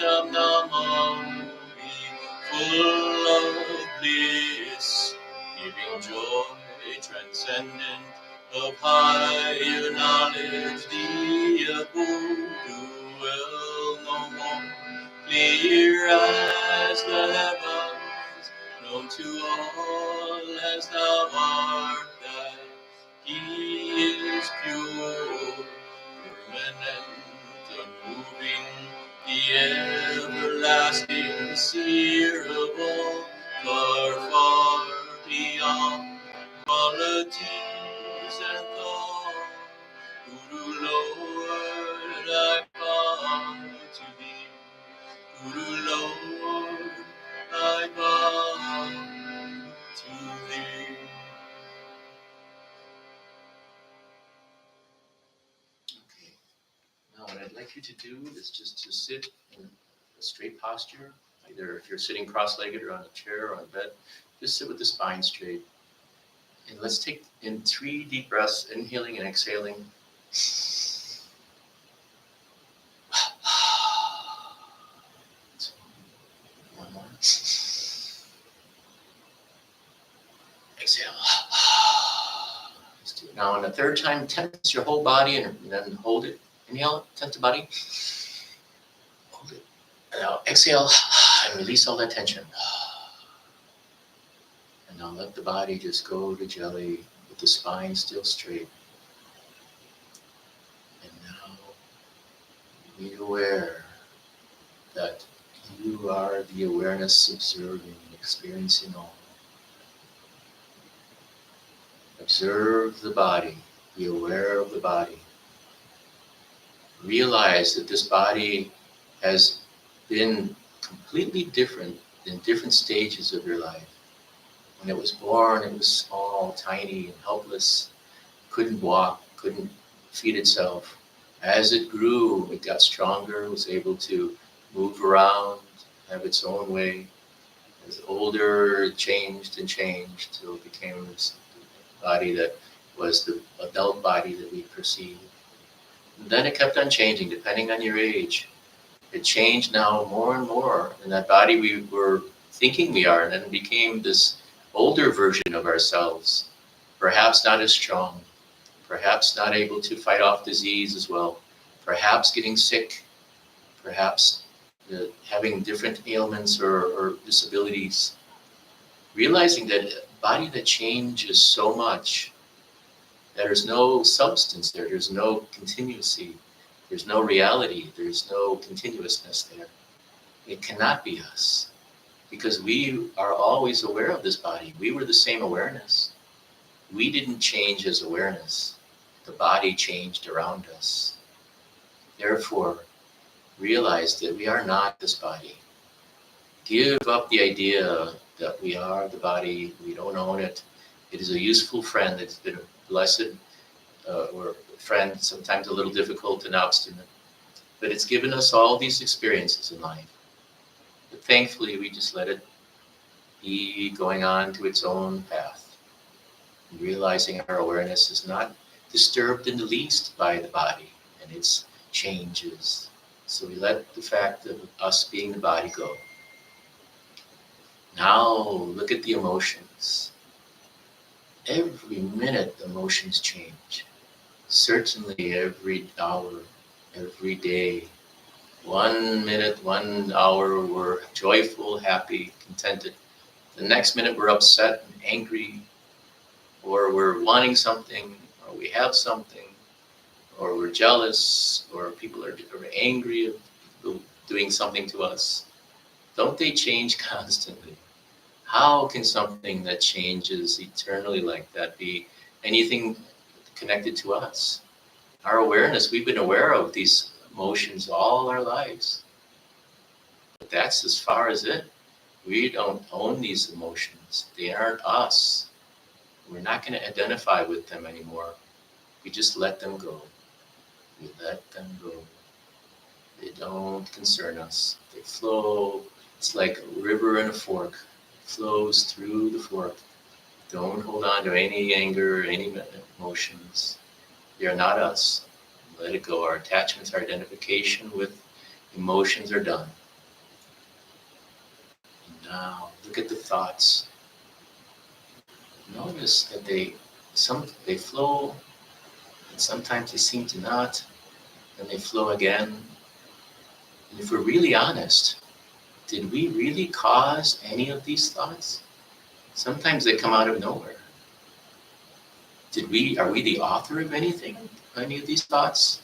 namami full of bliss giving joy transcendent of higher knowledge, the abode dwell no more, clear as the heavens, known to all as thou art, that he is pure, permanent, unmoving, the everlasting seer of all, far, far beyond qualities and thought. Guru Lord, I bow to thee. Guru Lord, I bow to thee. Okay, now what I'd like you to do is just to sit in a straight posture, either if you're sitting cross-legged or on a chair or on a bed, just sit with the spine straight. And let's take in 3 deep breaths, inhaling and exhaling. One more. Exhale. Let's do it. Now, on the 3rd time, tense your whole body and then hold it. Inhale, tense the body. Hold it. And now exhale and release all that tension. And now let the body just go to jelly with the spine still straight. And now be aware that you are the awareness observing, experiencing all. Observe the body. Be aware of the body. Realize that this body has been completely different in different stages of your life. When it was born, it was small, tiny, and helpless. Couldn't walk, couldn't feed itself. As it grew, it got stronger, was able to move around, have its own way. As older, it changed and changed till it became this body that was the adult body that we perceive. And then it kept on changing depending on your age. It changed now more and more. And that body we were thinking we are, and then became this older version of ourselves. Perhaps not as strong. Perhaps not able to fight off disease as well. Perhaps getting sick. Perhaps having different ailments or disabilities. Realizing that a body that changes so much, there's no substance there, there's no continuity, there's no reality, there's no continuousness there. It cannot be us, because we are always aware of this body. We were the same awareness. We didn't change as awareness. The body changed around us. Therefore, realize that we are not this body. Give up the idea that we are the body, we don't own it. It is a useful friend. It's been a blessed or a friend, sometimes a little difficult and obstinate. But it's given us all these experiences in life. But thankfully, we just let it be going on to its own path. And realizing our awareness is not disturbed in the least by the body and its changes. So we let the fact of us being the body go. Now look at the emotions. Every minute emotions change. Certainly every hour, every day. 1 minute, 1 hour we're joyful, happy, contented. The next minute we're upset and angry, or we're wanting something, or we have something, or we're jealous, or people are angry at people doing something to us. Don't they change constantly? How can something that changes eternally like that be anything connected to us? Our awareness, we've been aware of these emotions all our lives. But that's as far as it. We don't own these emotions. They aren't us. We're not going to identify with them anymore. We just let them go. them go. They don't concern us. They flow. It's like a river in a fork. It flows through the fork. Don't hold on to any anger, any emotions. They are not us. Let it go. Our attachments, our identification with emotions are done. And now look at the thoughts. Notice that they flow, and sometimes they seem to not, and they flow again. And if we're really honest, did we really cause any of these thoughts? Sometimes they come out of nowhere. Are we the author of anything, any of these thoughts?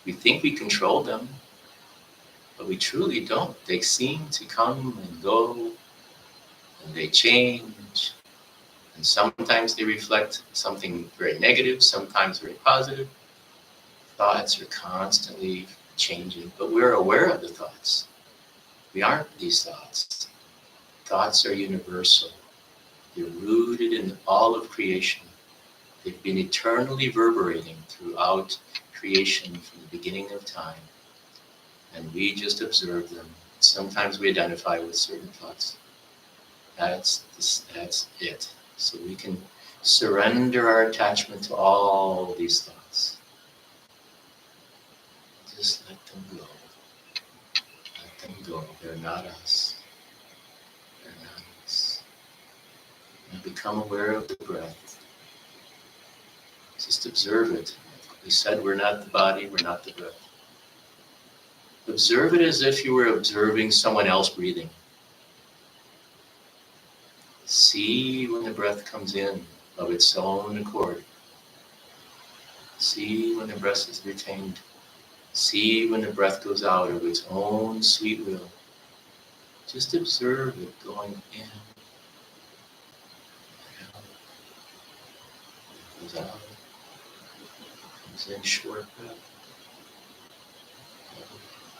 We think we control them, but we truly don't. They seem to come and go, and they change. And sometimes they reflect something very negative, sometimes very positive. Thoughts are constantly changing, but we're aware of the thoughts. We aren't these thoughts. Thoughts are universal. They're rooted in all of creation. They've been eternally reverberating throughout creation from the beginning of time. And we just observe them. Sometimes we identify with certain thoughts. That's it. So we can surrender our attachment to all these thoughts. Just let them go. Let them go. They're not us. They're not us. And become aware of the breath. Just observe it. We said we're not the body, we're not the breath. Observe it as if you were observing someone else breathing. See when the breath comes in of its own accord. See when the breath is retained. See when the breath goes out of its own sweet will. Just observe it going in. It goes out. Comes in short breath.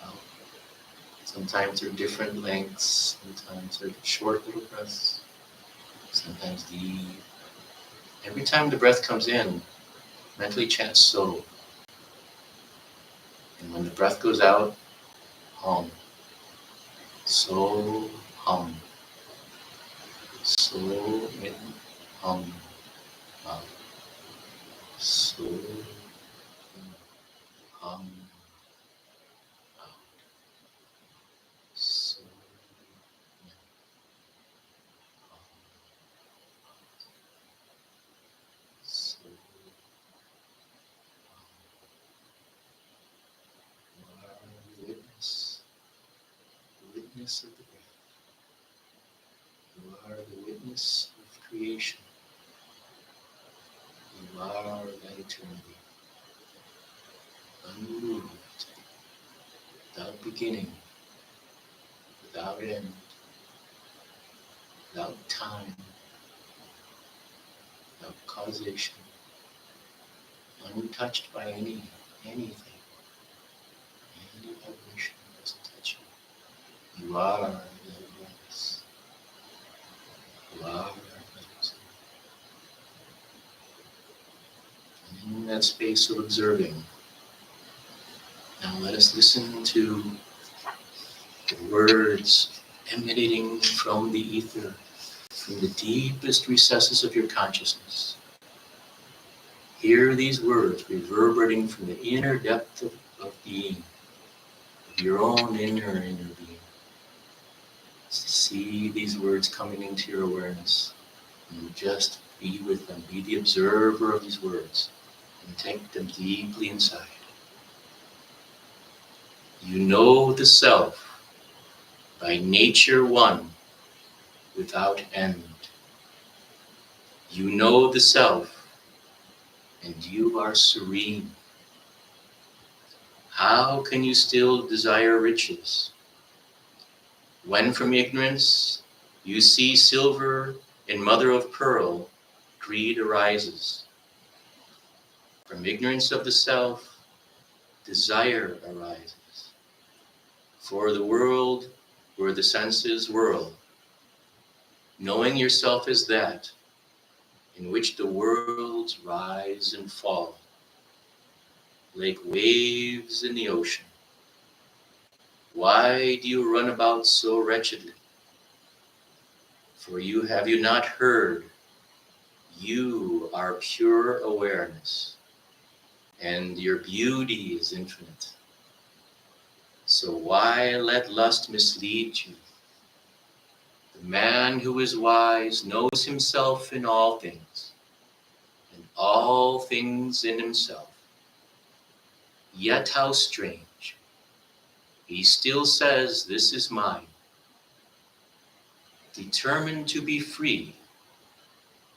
Out. Sometimes they're different lengths. Sometimes they're short little breaths. Sometimes deep. Every time the breath comes in, mentally chant so. And when the breath goes out, hum. So hum. So in, hum. Out. So in, hum. Out. So in, hum. So you are the witness of the breath. You are the witness of creation. You are that eternity, unmoved, without beginning, without end, without time, without causation, untouched by anything. Any vibration doesn't touch you. You are that awareness. You are that presence. And in that space of observing, now let us listen to the words emanating from the ether, from the deepest recesses of your consciousness. Hear these words reverberating from the inner depth of being, of your own inner being. See these words coming into your awareness, and just be with them. Be the observer of these words, and take them deeply inside. You know the self, by nature one, without end. You know the self, and you are serene. How can you still desire riches? When from ignorance you see silver and mother of pearl, greed arises. From ignorance of the self, desire arises. For the world where the senses whirl, knowing yourself as that, in which the worlds rise and fall. like waves in the ocean. Why do you run about so wretchedly? For have you not heard? You are pure awareness, and your beauty is infinite. So why let lust mislead you? The man who is wise knows himself in all things, and all things in himself. Yet how strange! He still says, "This is mine." Determined to be free,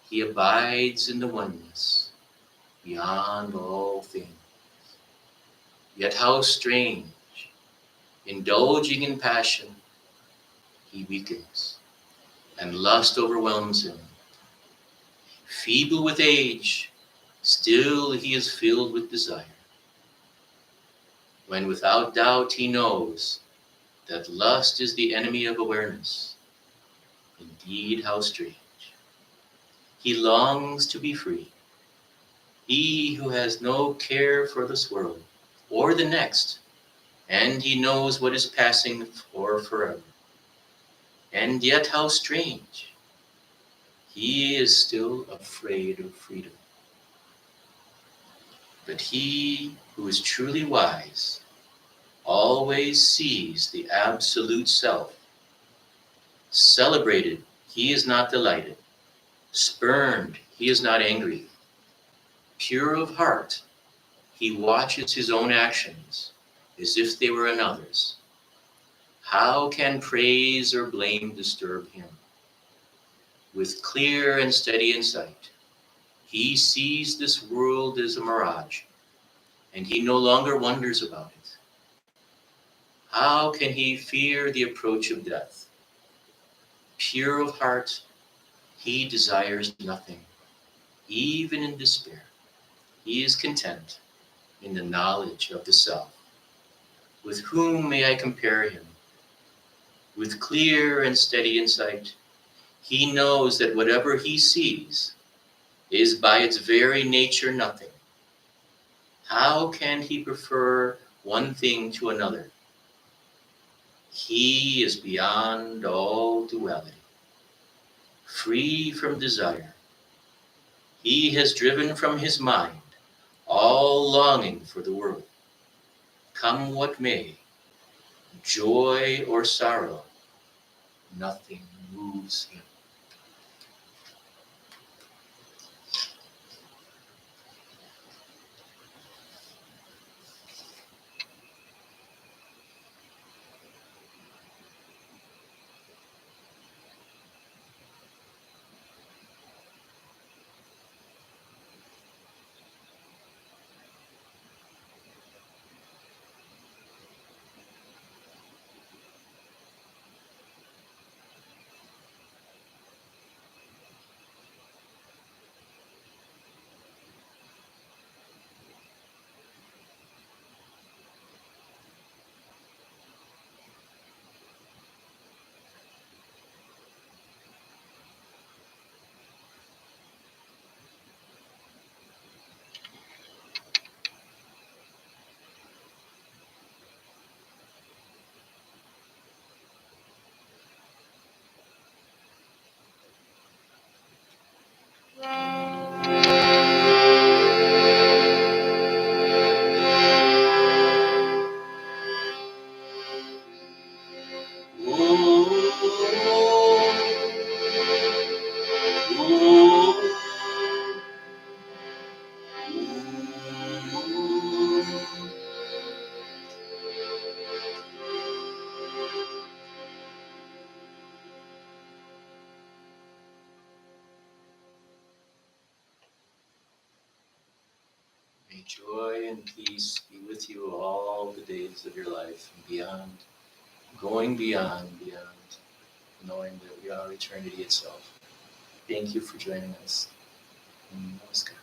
he abides in the oneness, beyond all things. Yet how strange! Indulging in passion, he weakens, and lust overwhelms him. Feeble with age, still he is filled with desire. When without doubt he knows that lust is the enemy of awareness. Indeed, how strange. He longs to be free. He who has no care for this world or the next, and he knows what is passing for forever. And yet how strange. He is still afraid of freedom. But he who is truly wise always sees the absolute self. Celebrated, he is not delighted. Spurned, he is not angry. Pure of heart, he watches his own actions as if they were another's. How can praise or blame disturb him? With clear and steady insight, he sees this world as a mirage, and he no longer wonders about it. How can he fear the approach of death? Pure of heart, he desires nothing, even in despair. He is content in the knowledge of the self. With whom may I compare him? With clear and steady insight, he knows that whatever he sees is by its very nature nothing. How can he prefer one thing to another? He is beyond all duality, free from desire. He has driven from his mind all longing for the world. Come what may, joy or sorrow, nothing moves him. May joy and peace be with you all the days of your life and beyond, going beyond, knowing that we are eternity itself. Thank you for joining us. Namaskar.